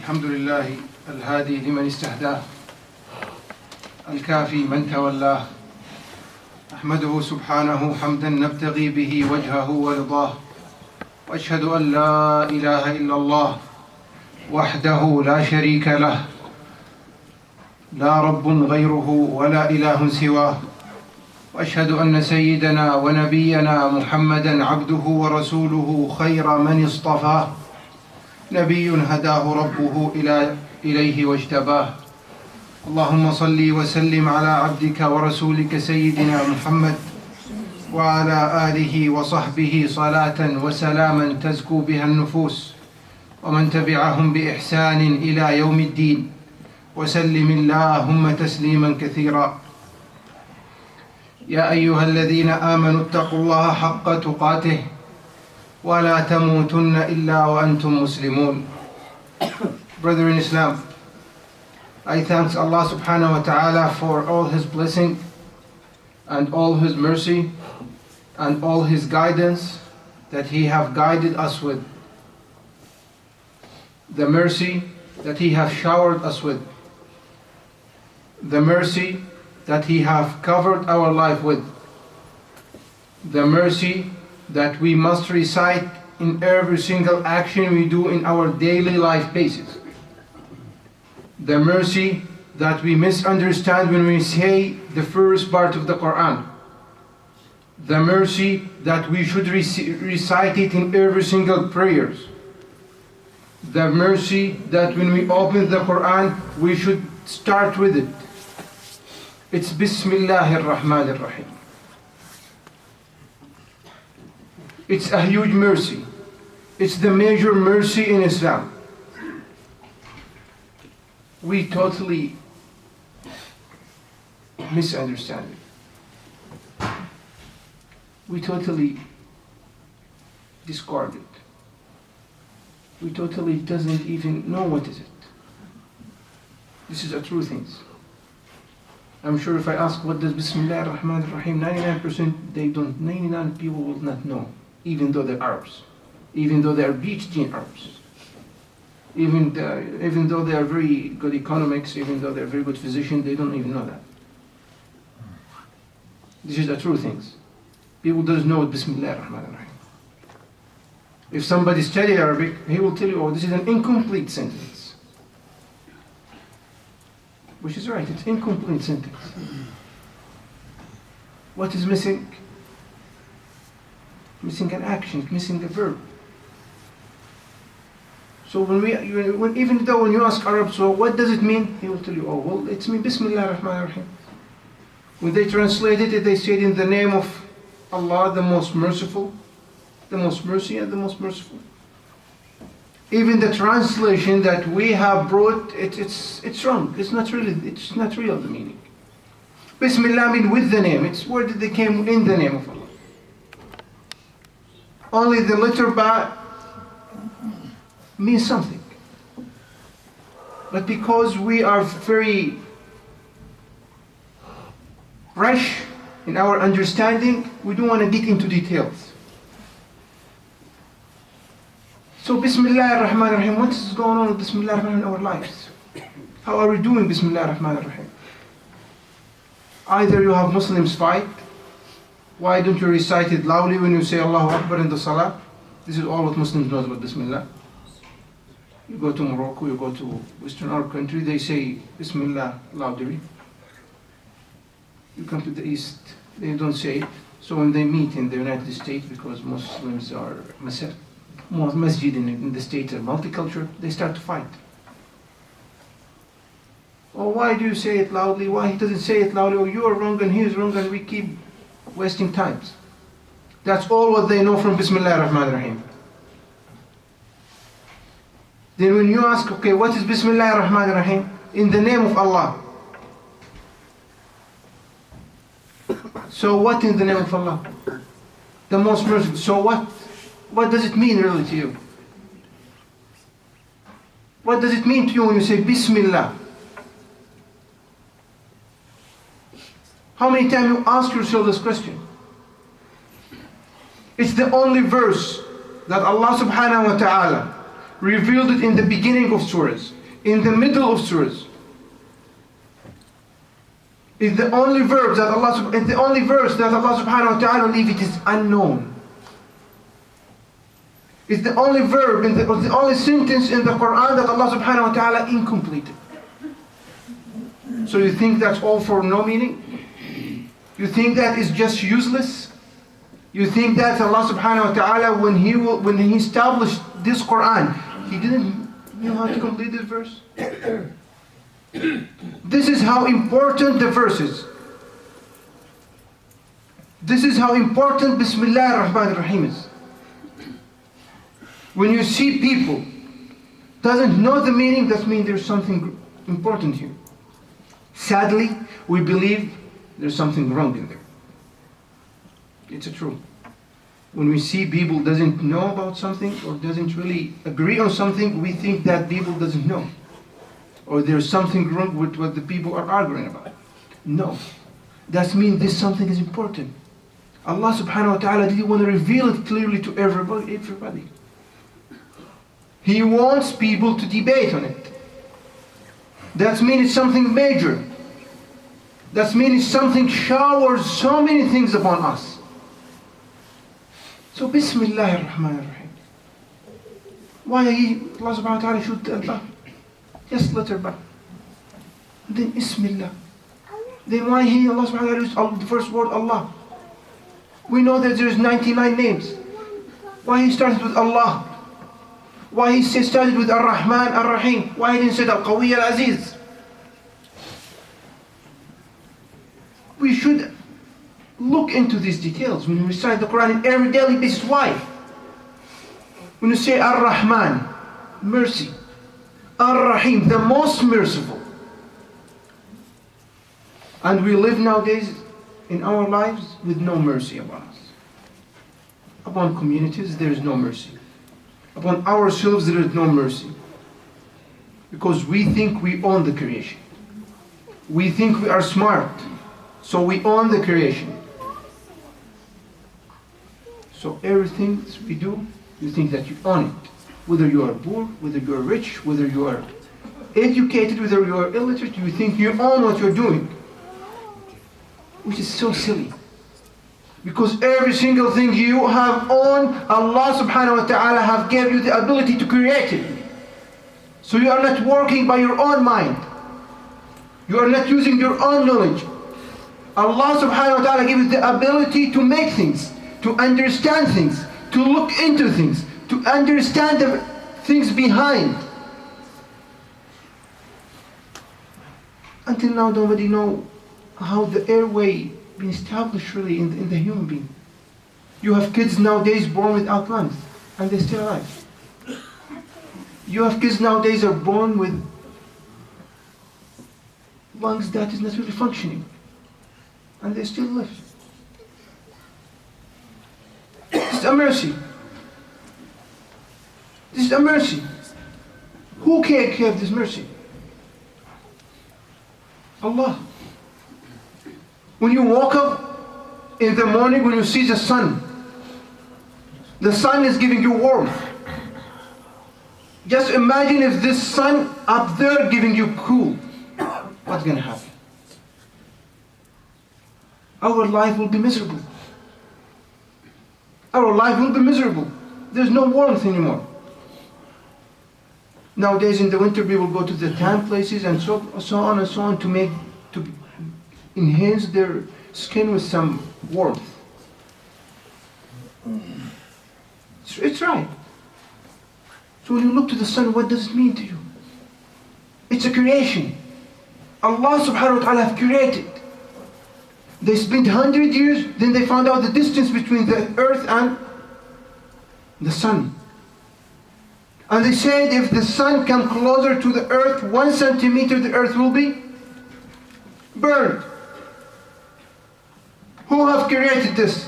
الحمد لله الهادي لمن استهداه الكافي من تولاه أحمده سبحانه حمدا نبتغي به وجهه ورضاه وأشهد أن لا إله إلا الله وحده لا شريك له لا رب غيره ولا إله سواه وأشهد أن سيدنا ونبينا محمدا عبده ورسوله خير من اصطفاه نبي هداه ربه إليه واجتباه اللهم صل وسلم على عبدك ورسولك سيدنا محمد وعلى آله وصحبه صلاة وسلاما تزكو بها النفوس ومن تبعهم بإحسان إلى يوم الدين وسلم اللهم تسليما كثيرا يا أيها الذين آمنوا اتقوا الله حق تقاته ولا تموتن إلا وأنتم مسلمون. Brother in Islam, I thank Allah subhanahu wa ta'ala for all His blessing and all His mercy and all His guidance that He have guided us with. The mercy that He have showered us with. The mercy that He have covered our life with. The mercy that we must recite in every single action we do in our daily life basis. The mercy that we misunderstand when we say the first part of the Quran. The mercy that we should recite it in every single prayers. The mercy that when we open the Quran we should start with it. It's Bismillahir Rahmanir Rahim. It's a huge mercy. It's the major mercy in Islam. We totally misunderstand it. We totally discard it. We totally doesn't even know what is it. This is a true thing. I'm sure if I ask what does Bismillah ar-Rahman ar-Rahim, 99% they don't, 99 people will not know, even though they're Arabs, even though they're PhD Arabs, even though they are very good economics, even though they're very good physicians, they don't even know that. This is the true things. People don't know what Bismillah ar-Rahman ar-Rahim. If somebody studies Arabic, he will tell you, oh, this is an incomplete sentence. Which is right, it's incomplete sentence. What is missing? Missing an action, missing a verb. So even though when you ask Arab, so what does it mean? He will tell you, oh, well, it's mean Bismillah ar-Rahman ar-Rahim. When they translated it, they said in the name of Allah, the most merciful, the most mercy and the most merciful. Even the translation that we have brought, it's wrong. It's not real the meaning. Bismillah means with the name. It's where they came in the name of Allah. Only the letter Ba means something. But because we are very rash in our understanding, we don't want to dig into details. So Bismillah ar-Rahman ar-Rahim, what is going on with Bismillah ar-Rahman in our lives? How are we doing Bismillah ar-Rahman ar-Rahim? Either you have Muslims fight. Why don't you recite it loudly when you say Allahu Akbar in the Salah? This is all what Muslims know about Bismillah. You go to Morocco, you go to Western Arab country, they say Bismillah loudly. You come to the East, they don't say it. So when they meet in the United States, because Muslims are masjid in the States are multicultural, they start to fight. Oh, why do you say it loudly? Why he doesn't say it loudly? Oh, you are wrong and he is wrong and we keep wasting times. That's all what they know from Bismillah ar-Rahman ar-Rahim. Then when you ask, okay, what is Bismillah ar-Rahman ar-Rahim? In the name of Allah. So what in the name of Allah? The most merciful. So what? What does it mean really to you? What does it mean to you when you say Bismillah? How many times you ask yourself this question? It's the only verse that Allah subhanahu wa ta'ala revealed it in the beginning of surahs, in the middle of surahs. It's the only verse that Allah subhanahu wa ta'ala leave it is unknown. It's the only verb or the only sentence in the Quran that Allah subhanahu wa ta'ala incomplete. So you think that's all for no meaning? You think that is just useless? You think that Allah subhanahu wa ta'ala, when He established this Quran, He didn't know how to complete this verse? This is how important the verse is. This is how important Bismillah ar-Rahman ar-Rahim is. When you see people doesn't know the meaning, that means there's something important here. Sadly, we believe there's something wrong in there. It's true. When we see people doesn't know about something or doesn't really agree on something, we think that people doesn't know. Or there's something wrong with what the people are arguing about. No. That means this something is important. Allah subhanahu wa ta'ala didn't want to reveal it clearly to everybody. He wants people to debate on it. That means it's something major. That means something showers so many things upon us. So Bismillah ar-Rahman ar-Rahim. Why Allah subhanahu wa ta'ala should tell ba? Just letter ba. Then Bismillah. Then why Allah subhanahu wa ta'ala used the first word Allah? We know that there's 99 names. Why He started with Allah? Why He started with Ar-Rahman Ar-Rahim? Why He didn't say Al-Qawi Al-Aziz? We should look into these details when we recite the Quran on every daily basis. Why? When you say Ar-Rahman, mercy. Ar-Rahim, the most merciful. And we live nowadays in our lives with no mercy upon us. Upon communities, there is no mercy. Upon ourselves, there is no mercy. Because we think we own the creation. We think we are smart. So we own the creation. So everything we do, you think that you own it. Whether you are poor, whether you are rich, whether you are educated, whether you are illiterate, you think you own what you're doing. Which is so silly. Because every single thing you have owned, Allah subhanahu wa ta'ala have gave you the ability to create it. So you are not working by your own mind. You are not using your own knowledge. Allah subhanahu wa ta'ala gave you the ability to make things, to understand things, to look into things, to understand the things behind. Until now, nobody knows how the airway been established really in the human being. You have kids nowadays born without lungs, and they're still alive. You have kids nowadays are born with lungs that is not really functioning, and they still live. This is a mercy. This is a mercy. Who can have this mercy? Allah. When you wake up in the morning, when you see the sun is giving you warmth. Just imagine if this sun up there giving you cool. What's going to happen? Our life will be miserable. Our life will be miserable. There's no warmth anymore. Nowadays in the winter people go to the tan places and so on and so on to enhance their skin with some warmth. It's right. So when you look to the sun, what does it mean to you? It's a creation. Allah subhanahu wa ta'ala have created. They spent 100 years, then they found out the distance between the earth and the sun. And they said if the sun comes closer to the earth, 1 centimeter, the earth will be burned. Who have created this?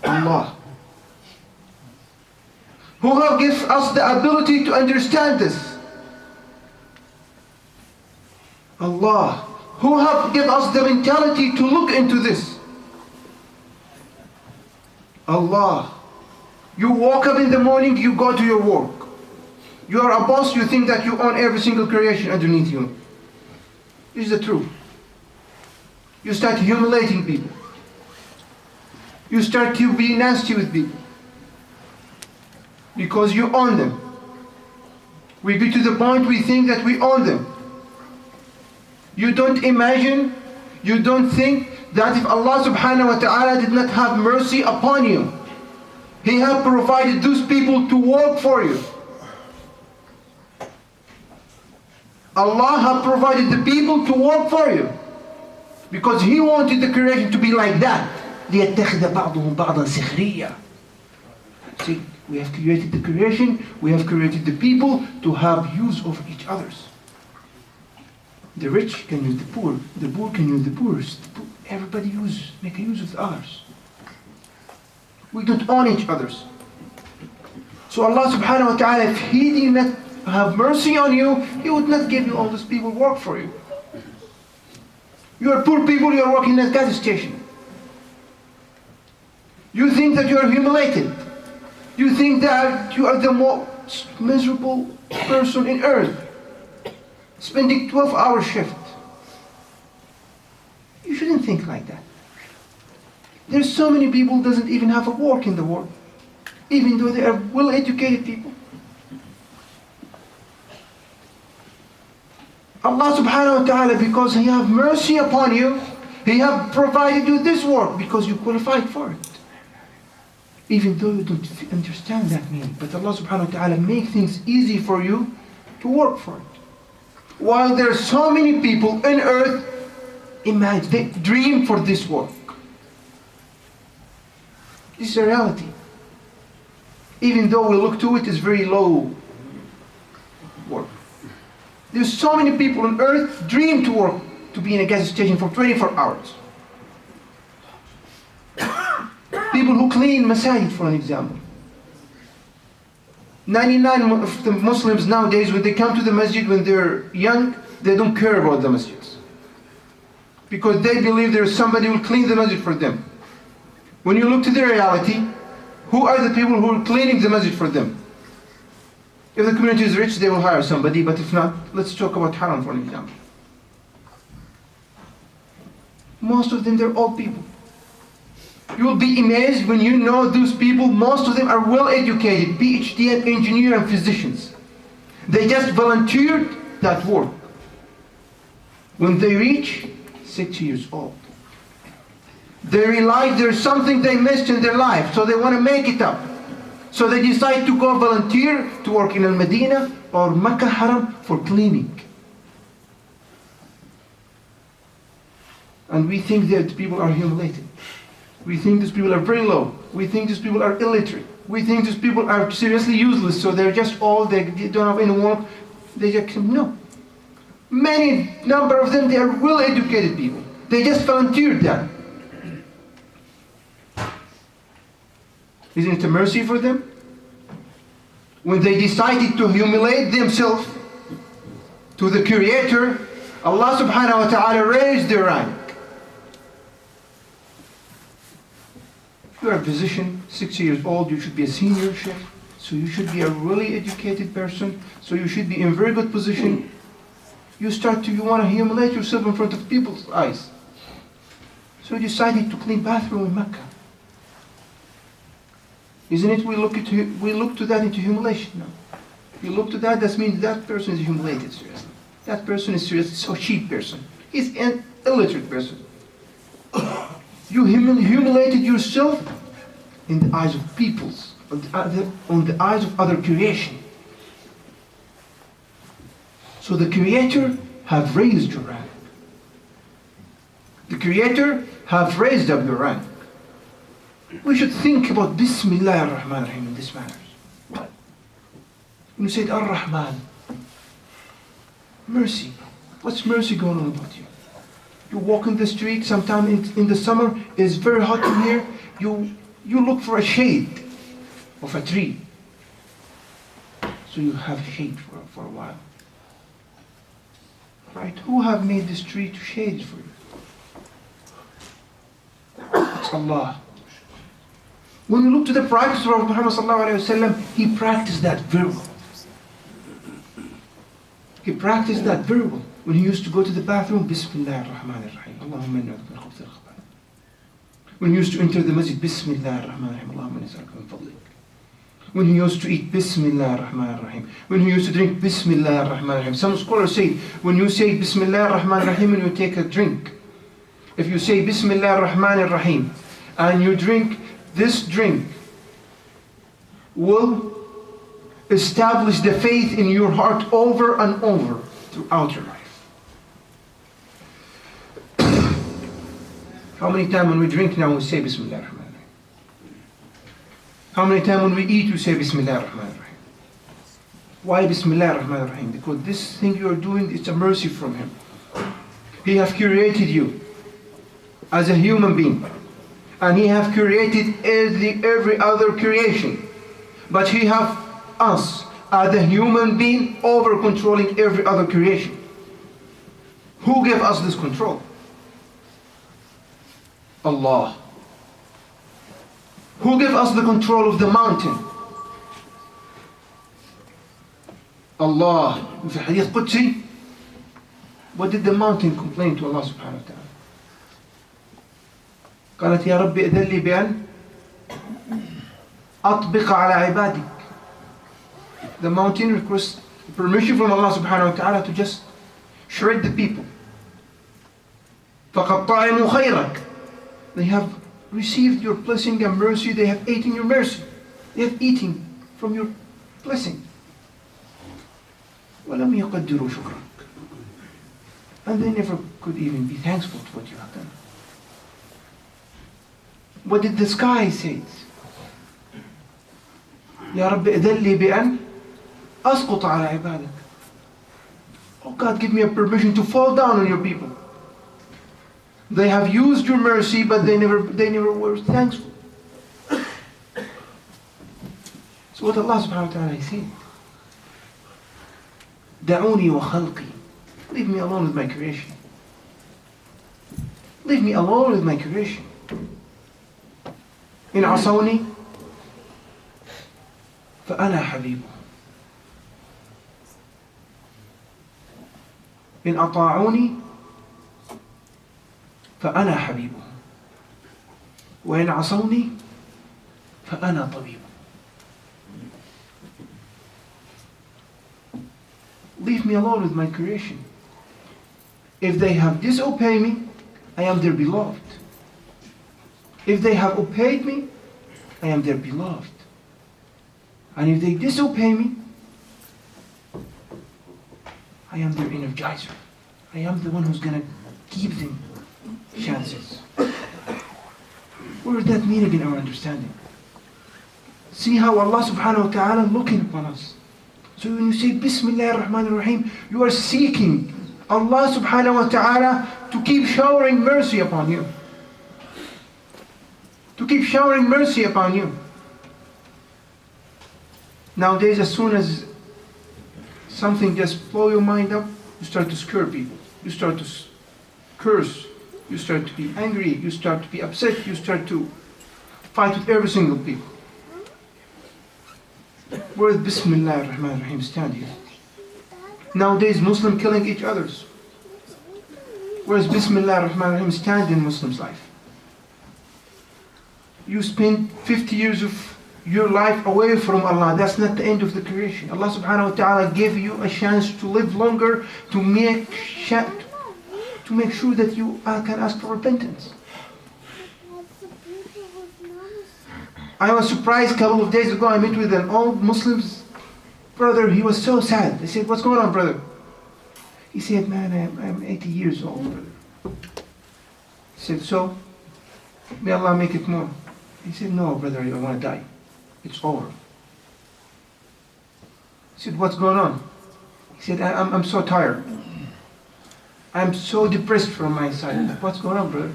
Allah. Who have given us the ability to understand this? Allah. Who have given us the mentality to look into this? Allah. You wake up in the morning, you go to your work. You are a boss, you think that you own every single creation underneath you. This is the truth. You start humiliating people. You start to be nasty with people. Because you own them. We get to the point we think that we own them. You don't imagine, you don't think that if Allah subhanahu wa ta'ala did not have mercy upon you, He had provided those people to work for you. Allah had provided the people to work for you. Because He wanted the creation to be like that. لِيَتَّخِذَ بَعْضُهُمْ بَعْضًا سِخْرِيًّا. See, we have created the creation, we have created the people to have use over each others. The rich can use the poor can use the poorest. Everybody make a use of others. We don't own each others. So Allah subhanahu wa ta'ala, if He did not have mercy on you, He would not give you all those people work for you. You are poor people, you are working at a gas station. You think that you are humiliated. You think that you are the most miserable person in earth. Spending 12-hour shift. You shouldn't think like that. There's so many people who doesn't even have a work in the world. Even though they are well-educated people. Allah subhanahu wa ta'ala, because He have mercy upon you, He have provided you this work because you qualified for it. Even though you don't understand that meaning. But Allah subhanahu wa ta'ala make things easy for you to work for it. While there are so many people on earth, imagine, they dream for this work. This is a reality. Even though we look to it as very low work. There's so many people on earth dream to work, to be in a gas station for 24 hours. People who clean masajid, for an example. 99 of the Muslims nowadays, when they come to the masjid when they're young, they don't care about the masjids. Because they believe there's somebody who will clean the masjid for them. When you look to the reality, who are the people who are cleaning the masjid for them? If the community is rich, they will hire somebody, but if not, let's talk about haram for an example. Most of them, they're old people. You will be amazed when you know those people, most of them are well educated, PhD and engineer and physicians. They just volunteered that work. When they reach 6 years old, they realize there's something they missed in their life, so they want to make it up. So they decide to go volunteer to work in Al-Medina or Makkah Haram for cleaning. And we think that people are humiliated. We think these people are very low. We think these people are illiterate. We think these people are seriously useless, so they're just old, they don't have any work. They just, no. Many number of them, they are well-educated people. They just volunteered that. Isn't it a mercy for them? When they decided to humiliate themselves to the Creator, Allah subhanahu wa ta'ala raised their rank. You are a physician, 6 years old, you should be a senior chef, so you should be a really educated person, so you should be in very good position. You want to humiliate yourself in front of people's eyes. So you decided to clean bathroom in Mecca. Isn't it? We look to that into humiliation now. We look to that means that person is humiliated, seriously. That person is seriously so cheap person. He's an illiterate person. You humiliated yourself in the eyes of peoples, on the eyes of other creation. So the Creator have raised your rank. The Creator have raised up your rank. We should think about Bismillah ar-Rahman ar-Rahim in this matter. When you say Ar-Rahman, mercy. What's mercy going on about you? You walk in the street, sometimes in the summer, it's very hot in here, you look for a shade of a tree. So you have shade for a while. Right? Who have made this tree to shade for you? It's Allah. When we look to the practice of Muhammad sallallahu alayhi wa sallam, he practiced that very well. He practiced that very well. When he used to go to the bathroom, Bismillah ar-Rahman ar-Rahim. Allahumma inna min khubth al-khabath. When he used to enter the masjid, Bismillah ar-Rahman ar-Rahim. Allahumma nas'aluka min fadlik. When he used to eat, Bismillah ar-Rahman ar-Rahim. When he used to drink, Bismillah ar-Rahman ar-Rahim. Some scholars say, when you say Bismillah ar-Rahman ar-Rahim and you take a drink, if you say Bismillah ar-Rahman ar-Rahim and you drink, this drink will establish the faith in your heart over and over throughout your life. How many times when we drink now we say Bismillah ar-Rahman ar-Rahim? How many times when we eat we say Bismillah ar-Rahman ar-Rahim? Why Bismillah ar-Rahman ar-Rahim? Because this thing you are doing, it's a mercy from Him. He has created you as a human being, and He has created every other creation, but He has us as a human being over controlling every other creation. Who gave us this control? Allah. Who gave us the control of the mountain? Allah. In the Hadith Qudsi, what did the mountain complain to Allah subhanahu wa ta'ala? قالت يا ربي إذن لي بأن أطبق على عبادك. The mountain requests permission from Allah subhanahu wa ta'ala to just shred the people. فَقَدْ طَعِمُوا خَيْرَكَ. They have received your blessing and mercy. They have eaten your mercy. They have eaten from your blessing. وَلَمْ يَقَدِّرُوا شُكْرَكَ. And they never could even be thankful to what you have done. What did the sky say? يا رب إذن لي بأن أسقط على عبادك. Oh God, give me a permission to fall down on your people. They have used your mercy, but they never were thankful. So what Allah subhanahu wa ta'ala is saying, دعوني وخلقي. Leave me alone with my creation. Leave me alone with my creation. إن عصوني فأنا حبيبه. إن أطاعوني فأنا حبيبه. وإن عصوني فأنا طبيبه. Leave me alone with my creation. If they have disobeyed me, I am their beloved. If they have obeyed me, I am their beloved. And if they disobey me, I am their energizer. I am the one who's going to give them chances. Where is that meaning in our understanding? See how Allah subhanahu wa ta'ala looking upon us. So when you say Bismillah ar-Rahman ar-Rahim, you are seeking Allah subhanahu wa ta'ala to keep showering mercy upon you. To keep showering mercy upon you. Nowadays, as soon as something just blow your mind up, you start to scare people. You start to curse. You start to be angry. You start to be upset. You start to fight with every single people. Where is Bismillah ar-Rahman ar-Rahim stand here? Nowadays, Muslims killing each other. Where is Bismillah ar-Rahman ar-Rahim stand in Muslims' life? You spend 50 years of your life away from Allah. That's not the end of the creation. Allah subhanahu wa ta'ala gave you a chance to live longer, to make sure that you can ask for repentance. I was surprised a couple of days ago. I met with an old Muslim brother. He was so sad. I said, "What's going on, brother?" He said, "Man, I'm 80 years old, brother." I said, "So, may Allah make it more." He said, "No, brother, I want to die. It's over." I said, "What's going on?" He said, I'm so tired. I'm so depressed from my side. What's going on, brother?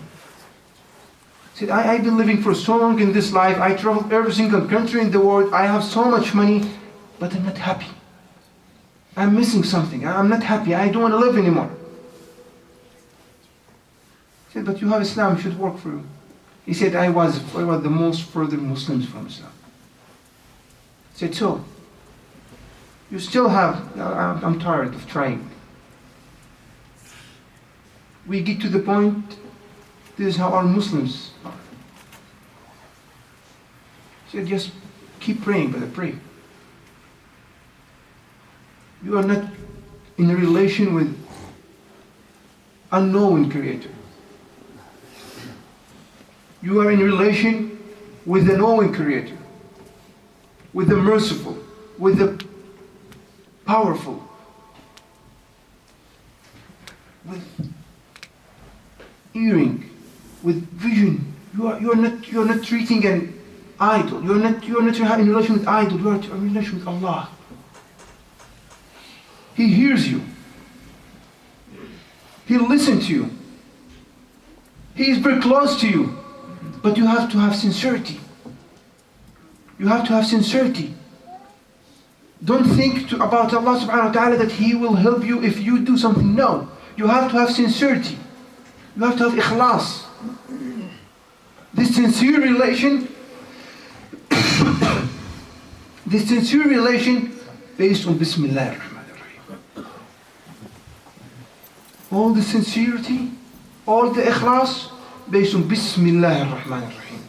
He said, I've been living for so long in this life. I traveled every single country in the world. I have so much money, but I'm not happy. I'm missing something. I'm not happy. I don't want to live anymore." He said, "But you have Islam. It should work for you." He said, I was the most further Muslims from Islam. I said, "So, You still have, I'm tired of trying. We get to the point, this is how our Muslims are. So just keep praying, brother, pray. You are not in a relation with unknown Creator. You are in relation with the knowing Creator, with the merciful, with the powerful, with hearing, with vision. You are not treating an idol. You are not in relation with idol. You are in relation with Allah. He hears you. He'll listen to you. He is very close to you. But you have to have sincerity. You have to have sincerity. Don't think about Allah subhanahu wa ta'ala that He will help you if you do something. No. You have to have sincerity. You have to have ikhlas. This sincere relation based on Bismillah ar-Rahman ar-Rahim. All the sincerity, all the ikhlas based on Bismillah ar-Rahman ar-Rahim.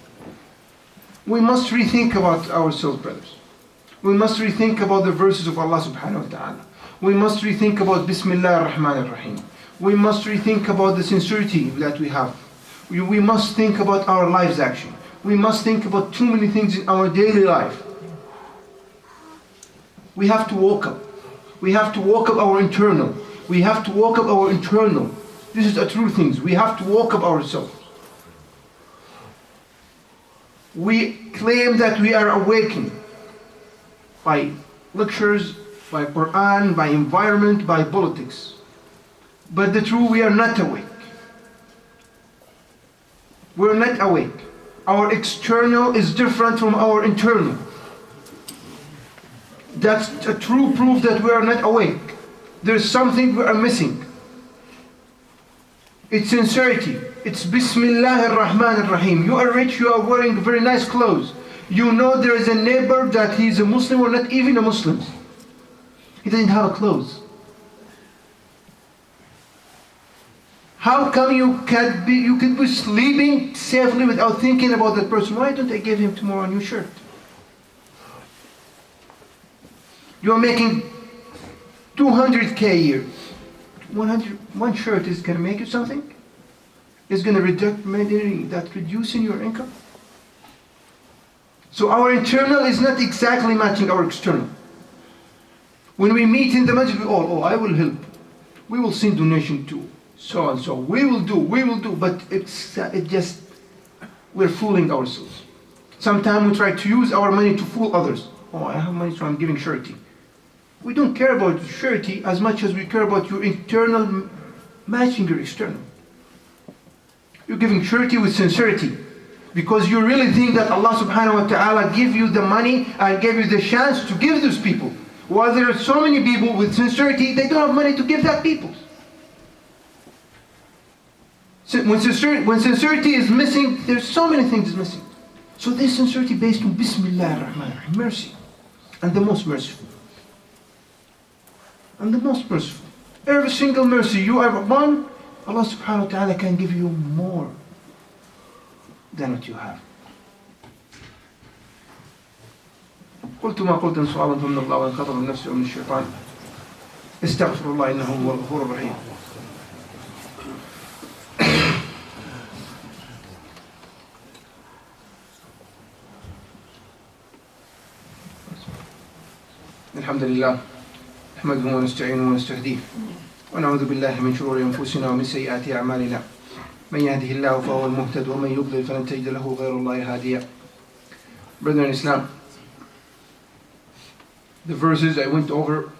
We must rethink about ourselves, brothers. We must rethink about the verses of Allah subhanahu wa ta'ala. We must rethink about Bismillah ar-Rahman ar-Rahim. We must rethink about the sincerity that we have. We must think about our lives action. We must think about too many things in our daily life. We have to walk up. We have to walk up our internal. We have to walk up our internal. This is the true things. We have to walk up ourselves. We claim that we are awakened by lectures, by Quran, by environment, by politics. But the truth, we are not awake. We're not awake. Our external is different from our internal. That's a true proof that we are not awake. There's something we are missing. It's sincerity. It's Bismillah ar-Rahman ar-Rahim. You are rich, you are wearing very nice clothes. You know there is a neighbor that he's a Muslim or not even a Muslim. He doesn't have clothes. How come you could be sleeping safely without thinking about that person? Why don't I give him tomorrow a new shirt? You are making 200K a year. One shirt is going to make you something? Is going to reduce in your income? So our internal is not exactly matching our external. When we meet in the masjid, I will help. We will send donation to so and so. We will do. But we're fooling ourselves. Sometimes we try to use our money to fool others. I have money, so I'm giving charity. We don't care about charity as much as we care about your internal matching your external. You're giving charity with sincerity because you really think that Allah subhanahu wa ta'ala give you the money and gave you the chance to give those people. While there are so many people with sincerity, they don't have money to give that people. So when sincerity is missing, there's so many things missing. So this sincerity based on Bismillah ar-Rahman ar-Rahim, mercy, and the most merciful. And the most merciful. Every single mercy you ever won, Allah subhanahu wa ta'ala can give you more than what you have. قلت ما قلت إن سؤالا فمن الله وإن خطب من نفسي ومن الشيطان استغفر الله إنه هو الغفور الرحيم. الحمد لله نحمده ونستعينه ونستهديه ونعوذ بالله من شرور أنفسنا ومن سيئات أعمالنا من يهده الله فهو المهتد ومن يضلل فلن تجد له غير الله هاديا. Brethren in Islam, the verses I went over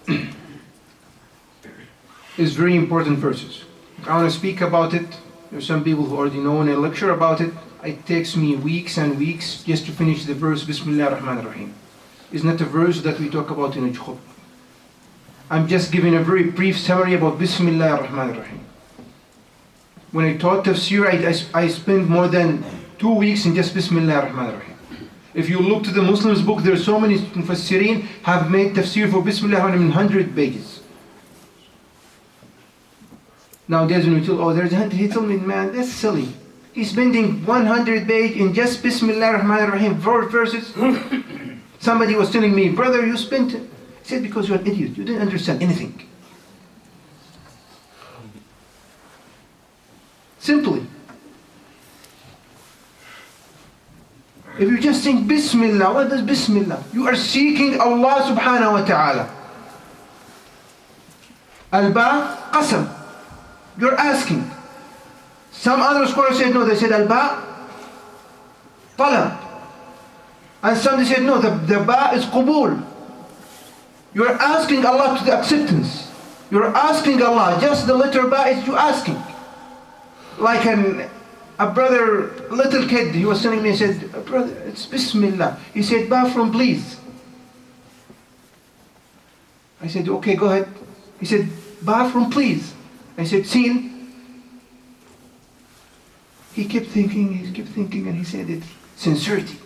is very important verses. I want to speak about it. There's some people who already know and I lecture about it. It takes me weeks and weeks just to finish the verse Bismillah ar-Rahman ar-Rahim. It's not a verse that we talk about in a khutbah. I'm just giving a very brief summary about Bismillah ar-Rahman ar-Rahim. When I taught tafsir, I spent more than 2 weeks in just Bismillah ar-Rahman ar-Rahim. If you look to the Muslims book, there are so many Mufassirin have made tafsir for Bismillah in 100 pages. Nowadays when we tell, oh, there's 100, he told me, man, that's silly. He's spending 100 pages in just Bismillah Rahman Rahim verses. Somebody was telling me, brother, you spent it. He said, because you're an idiot, you didn't understand anything. Simply. If you just think Bismillah, what does Bismillah? You are seeking Allah subhanahu wa ta'ala. Al-Ba, Qasam. You're asking. Some other scholars said no, they said Al-Ba, Talab. And some they said no, the Ba is Qubul. You're asking Allah to the acceptance. You're asking Allah, just the letter Ba is you asking. Like a brother, little kid, he was telling me, he said, brother, it's Bismillah. He said, Ba from please. I said, okay, go ahead. He said, Ba from please. I said, Sin. He kept thinking, and he said it, sincerity.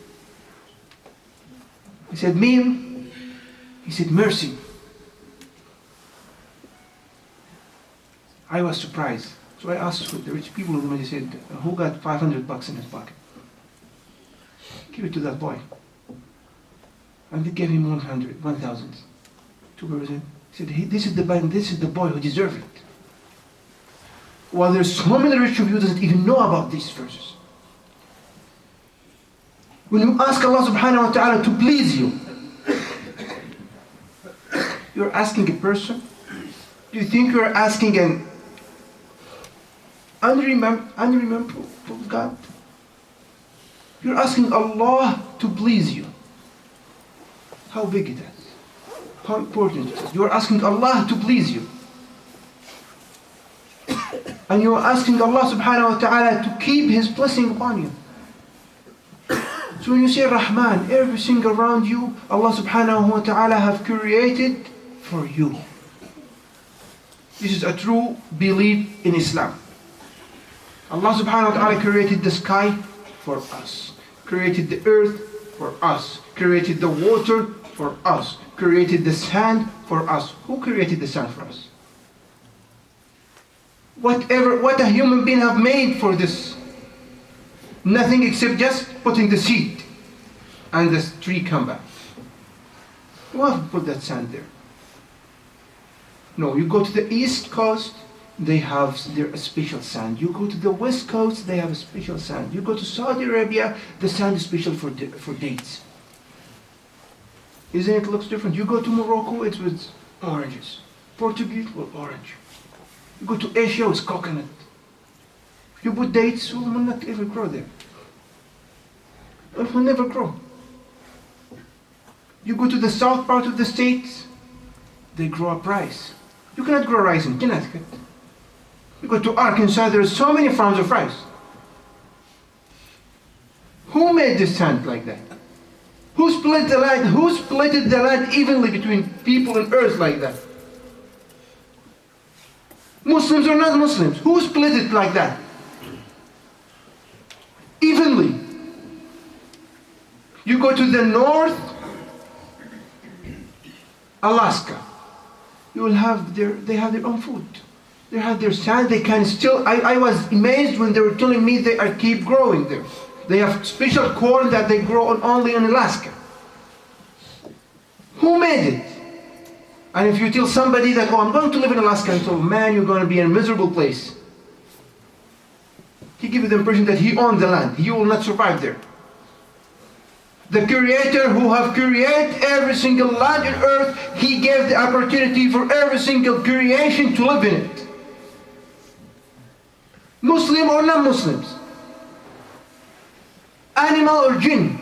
He said, Mim. He said, mercy. I was surprised. So I asked the rich people, and they said, who got $500 in his pocket? Give it to that boy. And they gave him 1,000. 2%. He said, this is the boy who deserves it. While there's so many rich of you doesn't even know about these verses. When you ask Allah subhanahu wa ta'ala to please you, you're asking a person? Do you think you're asking an unrememberable God? You're asking Allah to please you. How big it is. How important it is. You're asking Allah to please you. And you're asking Allah subhanahu wa ta'ala to keep His blessing upon you. So when you say Rahman, everything around you, Allah subhanahu wa ta'ala have created for you. This is a true belief in Islam. Allah subhanahu wa ta'ala created the sky for us, created the earth for us, created the water for us, created the sand for us. Who created the sand for us? What a human being have made for this? Nothing except just putting the seed and the tree come back. You have to put that sand there. No, you go to the east coast, they have their special sand. You go to the west coast, they have a special sand. You go to Saudi Arabia, the sand is special for dates. Isn't it looks different? You go to Morocco, it's with oranges. Portuguese, well, orange. You go to Asia, it's coconut. If you put dates, it will not ever grow there. It will never grow. You go to the south part of the states, they grow up rice. You cannot grow rice in Connecticut. You go to Arkansas, there are so many farms of rice. Who made the sand like that? Who split the land? Who splitted the land evenly between people and earth like that? Muslims or not Muslims? Who split it like that? Evenly. You go to the north, Alaska. You will have they have their own food. They have their sand, they can still, I was amazed when they were telling me they are keep growing there. They have special corn that they grow only in Alaska. Who made it? And if you tell somebody that, oh, I'm going to live in Alaska, and so, man, you're going to be in a miserable place. He gives you the impression that he owns the land. He will not survive there. The Creator who have created every single land and earth, He gave the opportunity for every single creation to live in it. Muslim or non-Muslims. Animal or jinn.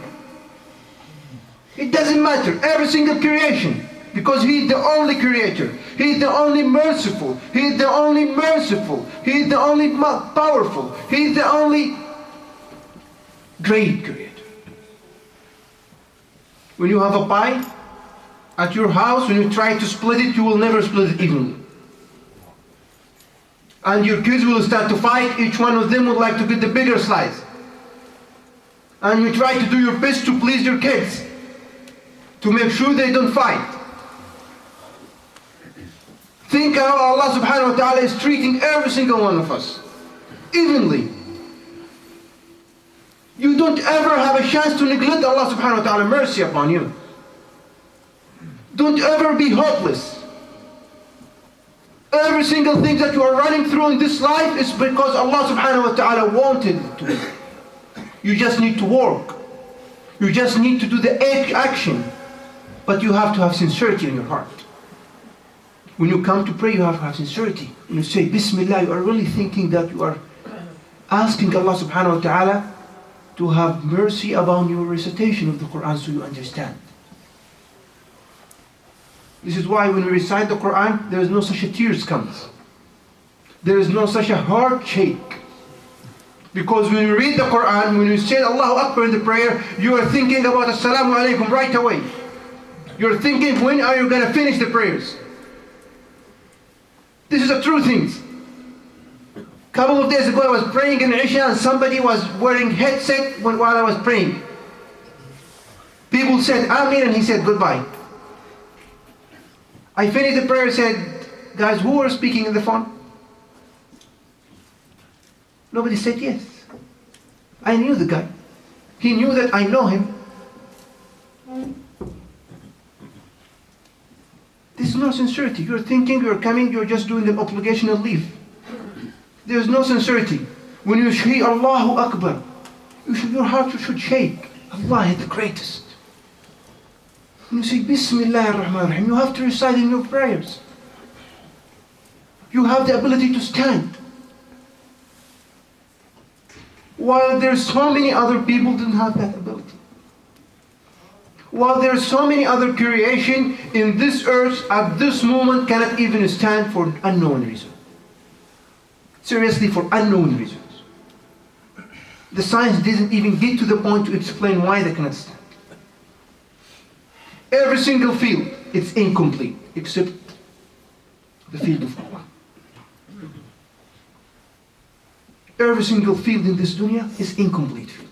It doesn't matter. Every single creation. Because He is the only Creator. He is the only merciful. He is the only merciful. He is the only powerful. He is the only great Creator. When you have a pie at your house, when you try to split it, you will never split it evenly. And your kids will start to fight. Each one of them would like to get the bigger slice. and you try to do your best to please your kids, to make sure they don't fight. Think how Allah subhanahu wa ta'ala is treating every single one of us evenly. You don't ever have a chance to neglect Allah subhanahu wa ta'ala mercy upon you. Don't ever be hopeless. Every single thing that you are running through in this life is because Allah subhanahu wa ta'ala wanted it to be. You just need to work. You just need to do the action. But you have to have sincerity in your heart. When you come to pray, you have to have sincerity. When you say Bismillah, you are really thinking that you are asking Allah subhanahu wa ta'ala to have mercy upon your recitation of the Quran so you understand. This is why when we recite the Quran, there is no such a tears comes. There is no such a heart shake. Because when you read the Quran, when you say Allahu Akbar in the prayer, you are thinking about Assalamu alaikum right away. You're thinking, when are you going to finish the prayers? This is the true things. A couple of days ago I was praying in Isha and somebody was wearing headset while I was praying. People said Ameen and he said goodbye. I finished the prayer and said, guys, who are speaking in the phone? Nobody said yes. I knew the guy. He knew that I know him. This is no sincerity. You're thinking, you're coming, you're just doing an obligation and leave. There is no sincerity. When you say Allahu Akbar, your heart should shake. Allah is the greatest. When you say Bismillah ar-Rahman ar-Rahim, you have to recite in your prayers. You have the ability to stand. While there's so many other people who don't have that ability. While there's so many other creation in this earth at this moment cannot even stand for unknown reason. Seriously, for unknown reasons. The science didn't even get to the point to explain why they cannot stand. Every single field, it's incomplete, except the field of Allah. Every single field in this dunya is incomplete field.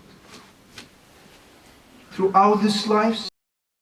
Throughout this life,